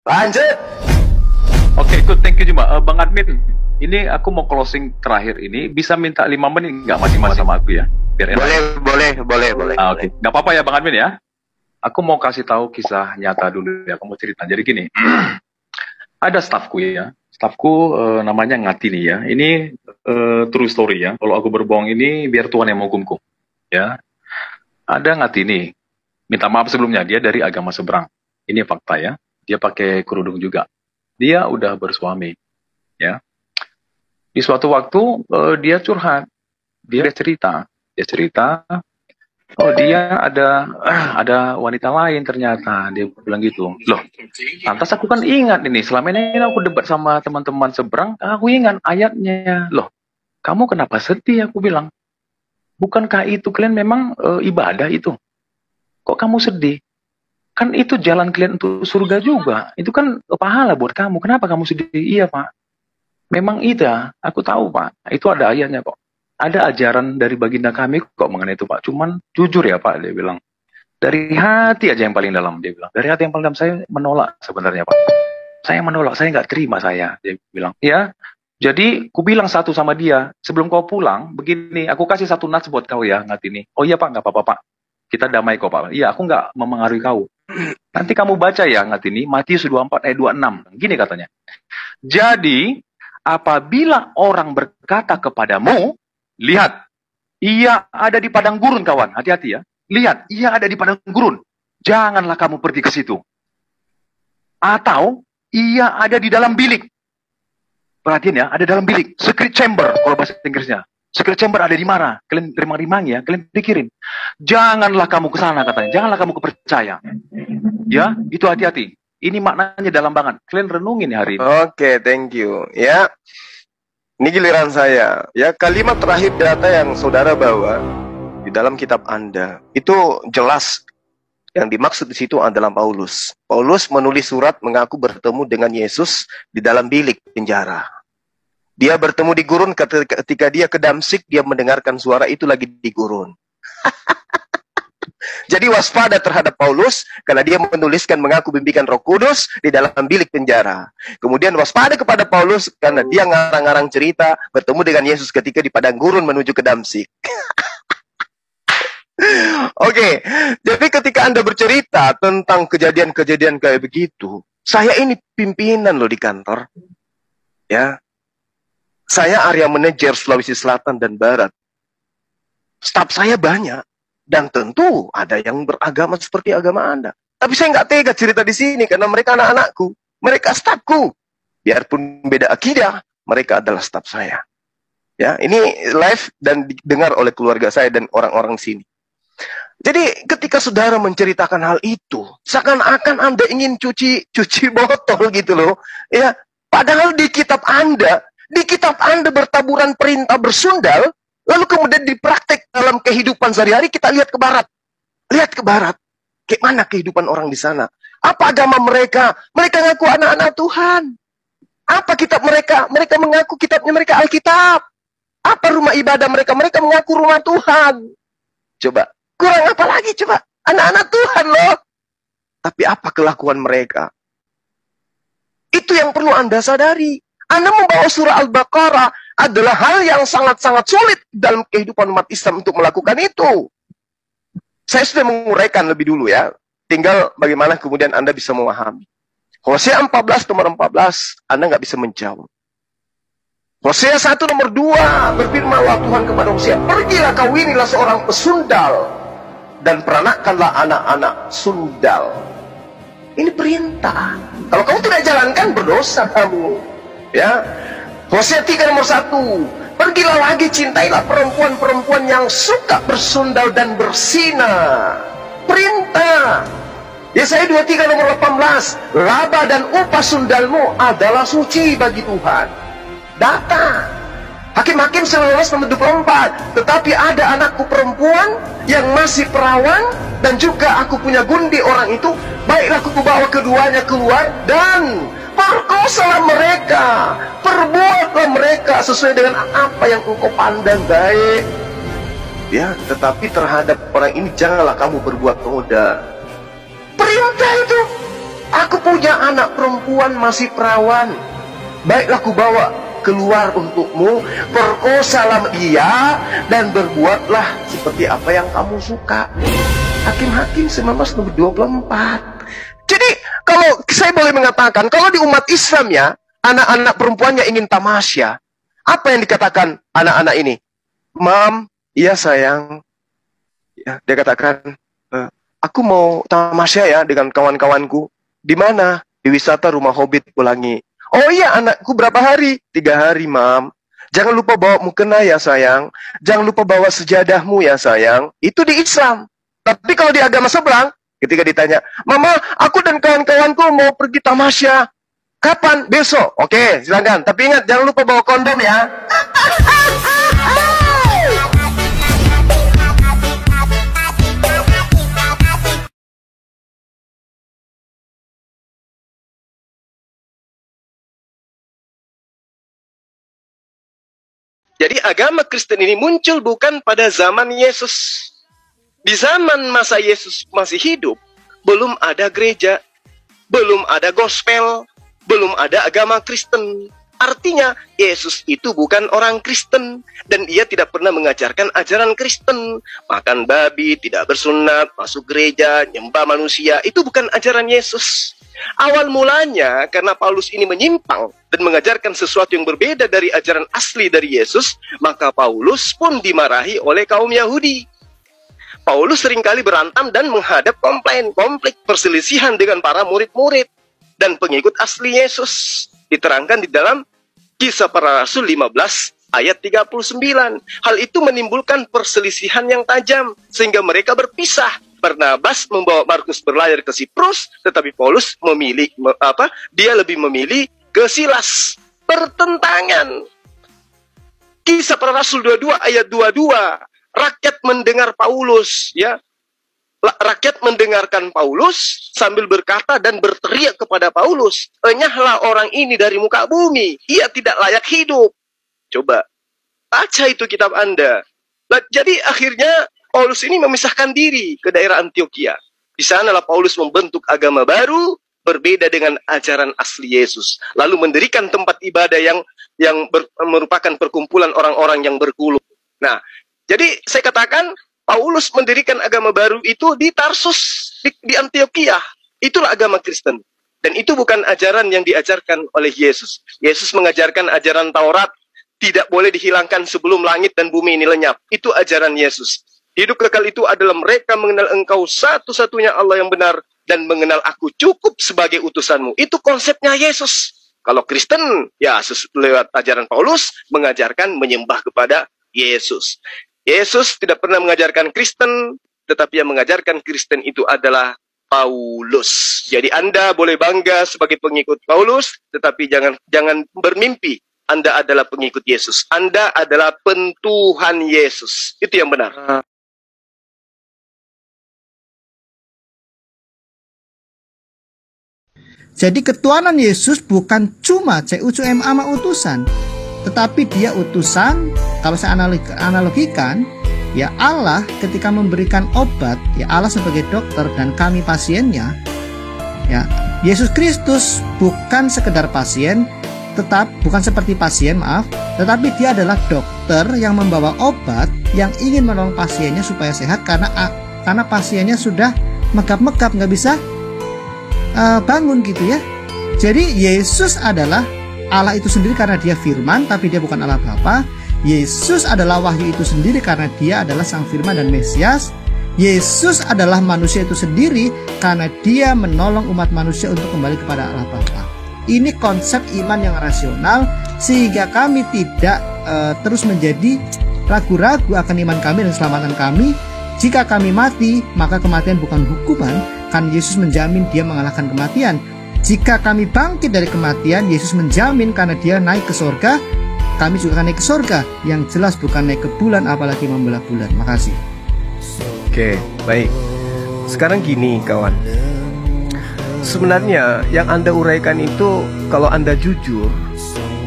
Lanjut. Oke, good. Thank you Juma. Bang Admin, ini aku mau closing terakhir ini. Bisa minta 5 menit nggak masing-masing sama aku ya? Biar enak. Boleh. Oke. Nggak apa-apa ya Bang Admin ya? Aku mau kasih tahu kisah nyata dulu ya. Aku mau cerita. Jadi gini, ada stafku ya. Stafku namanya Ngatini ya. Ini true story ya. Kalau aku berbohong ini biar Tuhan yang menghukumku. Ya. Ada Ngatini. Minta maaf sebelumnya, dia dari agama seberang. Ini fakta ya. Dia pakai kerudung juga. Dia udah bersuami, ya. Di suatu waktu dia curhat, dia cerita, oh dia ada wanita lain ternyata, dia bilang gitu. Loh, lantas aku kan ingat ini, selama ini aku debat sama teman-teman seberang, aku ingat ayatnya. Loh, kamu kenapa sedih? Aku bilang, bukankah itu kalian memang ibadah itu? Kok kamu sedih? Kan itu jalan kalian untuk surga juga. Itu kan pahala buat kamu. Kenapa kamu sedih? Iya Pak. Memang itu ya. Aku tahu Pak. Itu ada ayatnya kok. Ada ajaran dari baginda kami kok mengenai itu Pak. Cuman jujur ya Pak, dia bilang. Dari hati aja yang paling dalam, dia bilang. Dari hati yang paling dalam saya menolak sebenarnya Pak. Saya menolak, saya nggak terima saya. Dia bilang. Ya, jadi ku bilang satu sama dia. Sebelum kau pulang, begini. Aku kasih satu nats buat kau ya, Ngatini. Oh iya Pak, nggak apa-apa Pak. Kita damai kok Pak. Iya, aku nggak memengaruhi kau. Nanti kamu baca ya Ngatini, Matius 24 ayat 26. Gini katanya. Jadi, apabila orang berkata kepadamu, lihat, ia ada di padang gurun kawan. Hati-hati ya. Lihat, ia ada di padang gurun. Janganlah kamu pergi ke situ. Atau, ia ada di dalam bilik. Perhatian ya, ada dalam bilik. Secret chamber, kalau bahasa Inggrisnya. Secret chamber ada di mana? Kalian rimang-rimang ya, kalian pikirin. Janganlah kamu ke sana katanya. Janganlah kamu kepercaya. Ya, itu hati-hati. Ini maknanya dalam banget. Kalian renungin hari ini. Oke, thank you. Ya, ini giliran saya. Ya, kalimat terakhir data yang saudara bawa di dalam kitab Anda itu jelas. Yang dimaksud di situ adalah Paulus. Paulus menulis surat mengaku bertemu dengan Yesus di dalam bilik penjara. Dia bertemu di gurun ketika dia ke Damsik, dia mendengarkan suara itu lagi di gurun. Jadi waspada terhadap Paulus karena dia menuliskan mengaku bimbingan Roh Kudus di dalam bilik penjara. Kemudian waspada kepada Paulus karena dia ngarang-ngarang cerita bertemu dengan Yesus ketika di padang gurun menuju ke Damsik. Oke, jadi ketika Anda bercerita tentang kejadian-kejadian kayak begitu, saya ini pimpinan loh di kantor. Ya. Saya area manajer Sulawesi Selatan dan Barat. Staf saya banyak. Dan tentu ada yang beragama seperti agama Anda. Tapi saya nggak tega cerita di sini karena mereka anak-anakku. Mereka stafku. Biarpun beda akidah, mereka adalah staf saya. Ya, ini live dan didengar oleh keluarga saya dan orang-orang sini. Jadi ketika saudara menceritakan hal itu, seakan-akan Anda ingin cuci botol gitu loh. Ya, padahal di kitab Anda bertaburan perintah bersundal, lalu kemudian dipraktek dalam kehidupan sehari-hari. Kita lihat ke barat. Lihat ke barat. Kayak mana kehidupan orang di sana? Apa agama mereka? Mereka ngaku anak-anak Tuhan. Apa kitab mereka? Mereka mengaku kitabnya mereka Alkitab. Apa rumah ibadah mereka? Mereka mengaku rumah Tuhan. Coba. Kurang apa lagi coba? Anak-anak Tuhan loh. Tapi apa kelakuan mereka? Itu yang perlu Anda sadari. Anda membawa surah Al-Baqarah adalah hal yang sangat-sangat sulit dalam kehidupan umat Islam untuk melakukan itu. Saya sudah menguraikan lebih dulu ya. Tinggal bagaimana kemudian Anda bisa memahami. Hosea 14 nomor 14, Anda nggak bisa menjawab. Hosea 1 nomor 2, berfirmanlah Tuhan kepada Hosea, pergilah kawinilah seorang pesundal, dan peranakkanlah anak-anak sundal. Ini perintah. Kalau kamu tidak jalankan, berdosa kamu. Ya, Hosea 3 nomor 1, pergilah lagi cintailah perempuan-perempuan yang suka bersundal dan bersinar. Perintah. Yesaya 23 nomor 18, laba dan upah sundalmu adalah suci bagi Tuhan. Data. Hakim-Hakim 19 nomor 24, tetapi ada anakku perempuan yang masih perawan dan juga aku punya gundi orang itu, baiklah aku bawa keduanya keluar dan perkosalah mereka, perbuatlah mereka sesuai dengan apa yang engkau pandang baik. Ya, tetapi terhadap orang ini janganlah kamu berbuat noda. Perintah itu. Aku punya anak perempuan masih perawan. Baiklah ku bawa keluar untukmu, perkosalah dia, dan berbuatlah seperti apa yang kamu suka. Hakim-Hakim 19:24. Jadi kalau saya boleh mengatakan, kalau di umat Islam ya, anak-anak perempuannya ingin tamasya, apa yang dikatakan anak-anak ini? Mam, iya sayang. Ya, dia katakan, aku mau tamasya ya dengan kawan-kawanku. Di mana? Di wisata Rumah Hobbit Pelangi. Oh iya, anakku berapa hari? 3 hari, Mam. Jangan lupa bawa mukena ya sayang. Jangan lupa bawa sejadahmu ya sayang. Itu di Islam. Tapi kalau di agama seberang, ketika ditanya, Mama, aku dan kawan-kawanku mau pergi tamasya. Kapan? Besok. Oke, silakan. Tapi ingat, jangan lupa bawa kondom ya. Jadi agama Kristen ini muncul bukan pada zaman Yesus. Di zaman masa Yesus masih hidup, belum ada gereja, belum ada gospel, belum ada agama Kristen. Artinya, Yesus itu bukan orang Kristen, dan dia tidak pernah mengajarkan ajaran Kristen. Makan babi, tidak bersunat, masuk gereja, nyembah manusia, itu bukan ajaran Yesus. Awal mulanya, karena Paulus ini menyimpang dan mengajarkan sesuatu yang berbeda dari ajaran asli dari Yesus, maka Paulus pun dimarahi oleh kaum Yahudi. Paulus seringkali berantam dan menghadap konflik perselisihan dengan para murid-murid dan pengikut asli Yesus. Diterangkan di dalam Kisah Para Rasul 15 ayat 39. Hal itu menimbulkan perselisihan yang tajam sehingga mereka berpisah. Barnabas membawa Markus berlayar ke Siprus, tetapi Paulus dia lebih memilih ke Silas. Pertentangan. Kisah Para Rasul 22 ayat 22. Rakyat mendengar Paulus, ya. Rakyat mendengarkan Paulus sambil berkata dan berteriak kepada Paulus, "Enyahlah orang ini dari muka bumi, ia tidak layak hidup." Coba baca itu kitab Anda. Jadi akhirnya Paulus ini memisahkan diri ke daerah Antioquia. Di sanalah Paulus membentuk agama baru berbeda dengan ajaran asli Yesus. Lalu mendirikan tempat ibadah yang merupakan perkumpulan orang-orang yang bergulung. Nah, jadi saya katakan Paulus mendirikan agama baru itu di Tarsus, di Antioquia. Itulah agama Kristen. Dan itu bukan ajaran yang diajarkan oleh Yesus. Yesus mengajarkan ajaran Taurat, tidak boleh dihilangkan sebelum langit dan bumi ini lenyap. Itu ajaran Yesus. Hidup kekal itu adalah mereka mengenal engkau satu-satunya Allah yang benar dan mengenal aku cukup sebagai utusanmu. Itu konsepnya Yesus. Kalau Kristen, ya lewat ajaran Paulus, mengajarkan menyembah kepada Yesus. Yesus tidak pernah mengajarkan Kristen, tetapi yang mengajarkan Kristen itu adalah Paulus. Jadi Anda boleh bangga sebagai pengikut Paulus, tetapi jangan bermimpi Anda adalah pengikut Yesus. Anda adalah pentuhan Yesus. Itu yang benar. Jadi ketuhanan Yesus bukan cuma CUCMA utusan, tetapi dia utusan. Kalau saya analogikan, ya Allah ketika memberikan obat, ya Allah sebagai dokter dan kami pasiennya, ya Yesus Kristus bukan sekedar pasien, bukan seperti pasien, tetapi dia adalah dokter yang membawa obat yang ingin menolong pasiennya supaya sehat karena pasiennya sudah megap-megap nggak bisa bangun gitu ya. Jadi Yesus adalah Allah itu sendiri karena dia firman, tapi dia bukan Allah Bapa. Yesus adalah wahyu itu sendiri karena dia adalah sang firman dan Mesias. Yesus adalah manusia itu sendiri karena dia menolong umat manusia untuk kembali kepada Allah Bapa. Ini konsep iman yang rasional sehingga kami tidak terus menjadi ragu-ragu akan iman kami dan keselamatan kami. Jika kami mati, maka kematian bukan hukuman, kan Yesus menjamin dia mengalahkan kematian. Jika kami bangkit dari kematian, Yesus menjamin karena dia naik ke sorga, kami juga akan naik ke sorga. Yang jelas bukan naik ke bulan, apalagi membelah bulan. Makasih. Oke, baik. Sekarang gini kawan, sebenarnya yang Anda uraikan itu, kalau Anda jujur,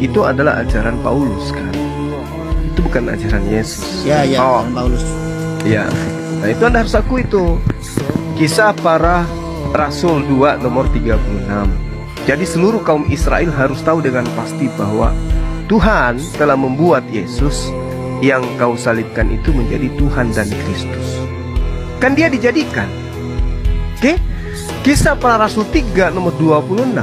itu adalah ajaran Paulus kan? Itu bukan ajaran Yesus. Ya, oh. Paulus. Ya, nah itu Anda harus akui itu. Kisah para Rasul 2 nomor 36. Jadi seluruh kaum Israel harus tahu dengan pasti bahwa Tuhan telah membuat Yesus yang kau salibkan itu menjadi Tuhan dan Kristus. Kan dia dijadikan. Oke? Kisah Para Rasul 3 nomor 26.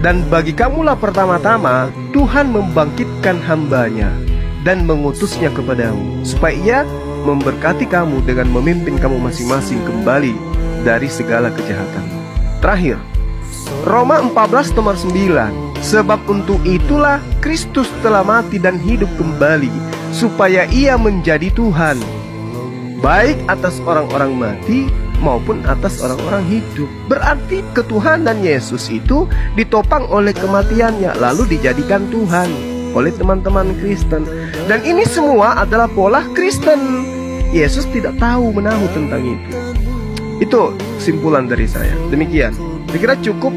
Dan bagi kamulah pertama-tama Tuhan membangkitkan hambanya dan mengutusnya kepadamu, supaya ia memberkati kamu dengan memimpin kamu masing-masing kembali dari segala kejahatan. Terakhir, Roma 14 nomor 9. Sebab untuk itulah Kristus telah mati dan hidup kembali, supaya ia menjadi Tuhan, baik atas orang-orang mati maupun atas orang-orang hidup. Berarti ketuhanan Yesus itu ditopang oleh kematiannya, lalu dijadikan Tuhan oleh teman-teman Kristen. Dan ini semua adalah pola Kristen. Yesus tidak tahu menahu tentang itu. Itu simpulan dari saya. Demikian. Saya kira cukup.